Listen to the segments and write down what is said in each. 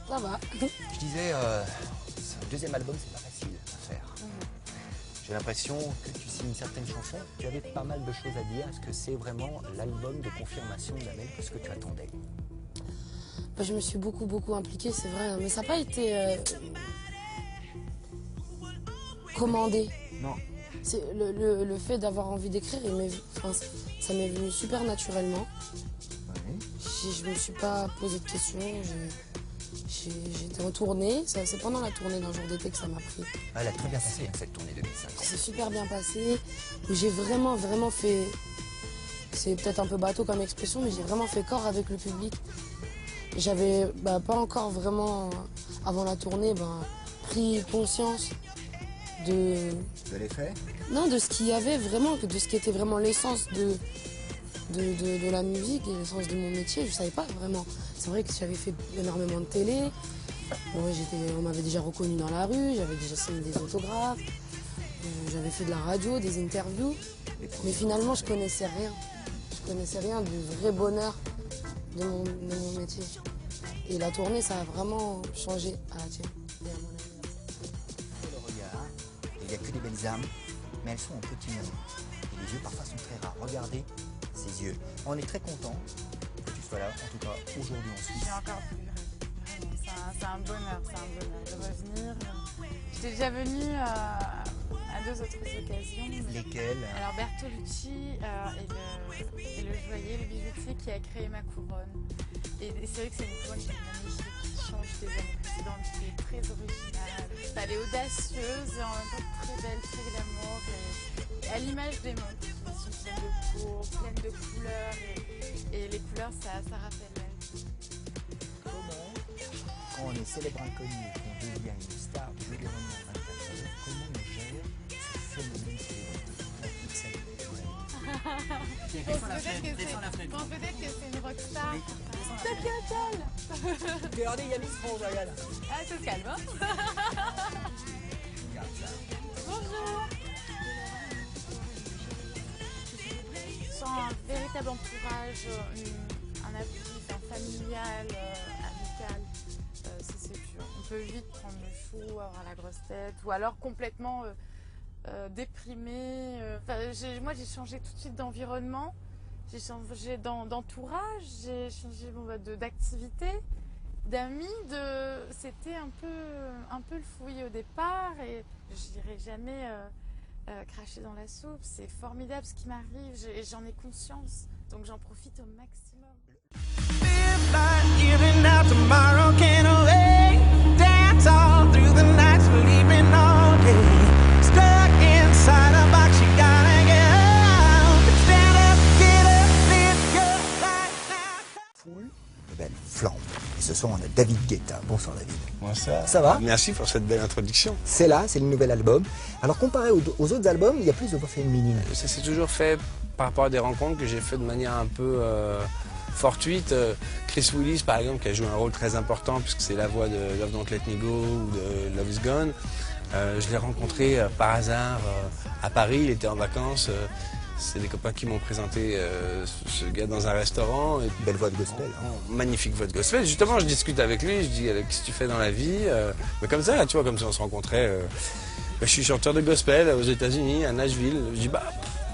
Ça va. Je disais, ce deuxième album, c'est pas facile à faire. J'ai l'impression que tu signes certaines chansons, tu avais pas mal de choses à dire. Est-ce que c'est vraiment l'album de confirmation d'Amel que ce que tu attendais? Bah, je me suis beaucoup impliquée, c'est vrai, mais ça n'a pas été commandé. Non. C'est le fait d'avoir envie d'écrire, ça m'est venu super naturellement. Oui. Je me suis pas posé de questions. J'étais en tournée. C'est pendant la tournée d'un jour d'été que ça m'a pris. Elle a très bien passé cette tournée 2005. C'est super bien passé. J'ai vraiment fait. C'est peut-être un peu bateau comme expression, mais j'ai vraiment fait corps avec le public. J'avais pas encore vraiment, avant la tournée, pris conscience de l'effet? Non, de ce qu'il y avait vraiment, de ce qui était vraiment l'essence de la musique et l'essence de mon métier. Je ne savais pas vraiment. C'est vrai que j'avais fait énormément de télé. Bon, on m'avait déjà reconnu dans la rue, j'avais déjà signé des autographes, j'avais fait de la radio, des interviews. Mais finalement, je connaissais rien. Je connaissais rien du vrai bonheur de mon métier. Et la tournée, ça a vraiment changé à la tienne. Le regard, il n'y a que des belles âmes, mais elles sont en petit nombre. Et les yeux parfois sont très rares. Regardez ces yeux. On est très content que tu sois là, en tout cas aujourd'hui en Suisse. J'ai encore plus vraiment, c'est un bonheur de revenir. J'étais déjà venue à 2 autres occasions. Lesquelles? Alors Bertolucci et le joaillier, le bijoutier qui a créé ma couronne. Et c'est vrai que c'est une couronne qui est magnifique, qui change des années précédentes, qui est très originale. Elle est audacieuse et en même temps très belle, très glamour. Et à l'image des montres, qui sont pleines de peau, pleines de couleurs. Et les couleurs, ça rappelle la vie. Comment, quand on est célèbre inconnu et qu'on devient une star du jeu des remis en 24 heures, comment on gère ce phénomène célébrité? Peut-être que c'est une rockstar. Regardez, il y a Miss France, regarde. Ah, ça se calme, hein. Regarde ça. Bonjour. Sans un véritable entourage, un appui familial, amical, c'est dur. On peut vite prendre le chou, avoir la grosse tête, ou alors complètement déprimé. Moi, j'ai changé tout de suite d'environnement. J'ai changé d'entourage, j'ai changé d'activité, d'amis. C'était un peu le fouillis au départ et je n'irai jamais cracher dans la soupe. C'est formidable ce qui m'arrive, j'en ai conscience, donc j'en profite au maximum. Belle flambe. Et ce soir, on a David Guetta. Bonsoir David. Bonsoir. Ça va? Merci pour cette belle introduction. C'est là, c'est le nouvel album. Alors comparé aux autres albums, il y a plus de voix féminines. Ça s'est toujours fait par rapport à des rencontres que j'ai fait de manière un peu fortuite. Chris Willis par exemple qui a joué un rôle très important puisque c'est la voix de Love Don't Let Me Go ou de Love Is Gone. Je l'ai rencontré par hasard à Paris, il était en vacances. C'est des copains qui m'ont présenté ce gars dans un restaurant. Et belle voix de gospel. Magnifique voix de gospel. Justement, je discute avec lui, je dis qu'est-ce que tu fais dans la vie? Mais comme ça, tu vois, comme si on se rencontrait. Je suis chanteur de gospel aux États-Unis, à Nashville. Je dis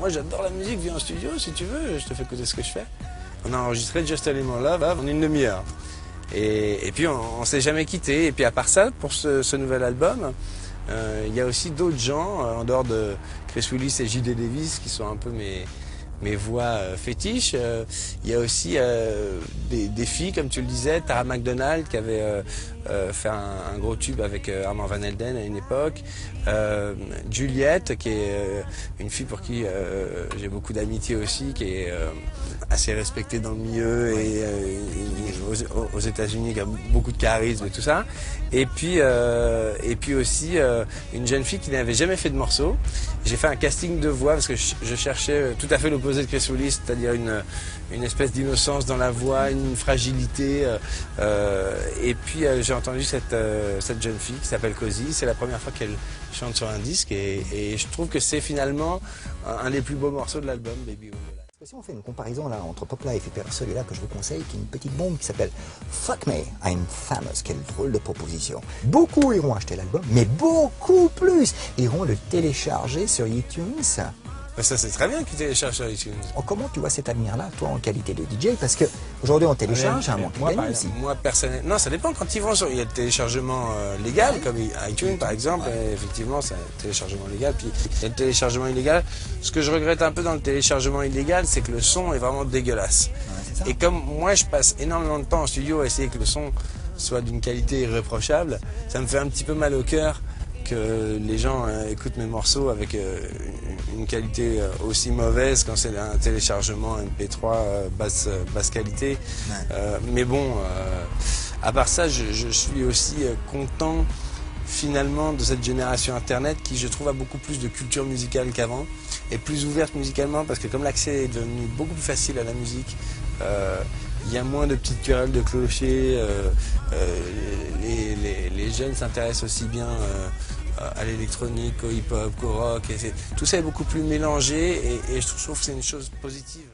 moi j'adore la musique, viens en studio si tu veux, je te fais écouter ce que je fais. On a enregistré Just a Little More Love en une demi-heure. Et puis on s'est jamais quitté. Et puis à part ça, pour ce nouvel album, il y a aussi d'autres gens, en dehors de Chris Willis et J.D. Davis, qui sont un peu mes voix fétiches. Il y a aussi des filles, comme tu le disais, Tara McDonald, qui avait fait un gros tube avec Armand Van Helden à une époque. Juliette, qui est une fille pour qui j'ai beaucoup d'amitié aussi, qui est assez respectée dans le milieu et aux États-Unis, qui a beaucoup de charisme et tout ça. Et puis aussi une jeune fille qui n'avait jamais fait de morceau. J'ai fait un casting de voix parce que je cherchais tout à fait l'opposé de Chris Willis, c'est-à-dire une espèce d'innocence dans la voix, une fragilité. Et puis j'ai entendu cette jeune fille qui s'appelle Cozy. C'est la première fois qu'elle chante sur un disque et je trouve que c'est finalement un des plus beaux morceaux de l'album, Baby Woman. Si on fait une comparaison là entre Pop Life et celui-là que je vous conseille, qui est une petite bombe qui s'appelle Fuck Me, I'm Famous, quelle drôle de proposition. Beaucoup iront acheter l'album, mais beaucoup plus iront le télécharger sur iTunes. Ben ça c'est très bien qu'ils téléchargent sur iTunes. Comment tu vois cet avenir-là, toi, en qualité de DJ? Parce que aujourd'hui on télécharge, un manque de aussi. Moi personnellement, non, ça dépend quand ils vont sur. Il y a le téléchargement légal, comme iTunes par exemple, et effectivement c'est un téléchargement légal, puis il y a le téléchargement illégal. Ce que je regrette un peu dans le téléchargement illégal, c'est que le son est vraiment dégueulasse. Ouais, et comme moi je passe énormément de temps en studio à essayer que le son soit d'une qualité irréprochable, ça me fait un petit peu mal au cœur que les gens écoutent mes morceaux avec une qualité aussi mauvaise quand c'est un téléchargement MP3 basse qualité. Mais bon, à part ça, je suis aussi content finalement de cette génération Internet qui, je trouve, a beaucoup plus de culture musicale qu'avant et plus ouverte musicalement parce que comme l'accès est devenu beaucoup plus facile à la musique, il y a moins de petites querelles de clochers, les jeunes s'intéressent aussi bien à l'électronique, au hip-hop, qu'au rock, tout ça est beaucoup plus mélangé et je trouve que c'est une chose positive.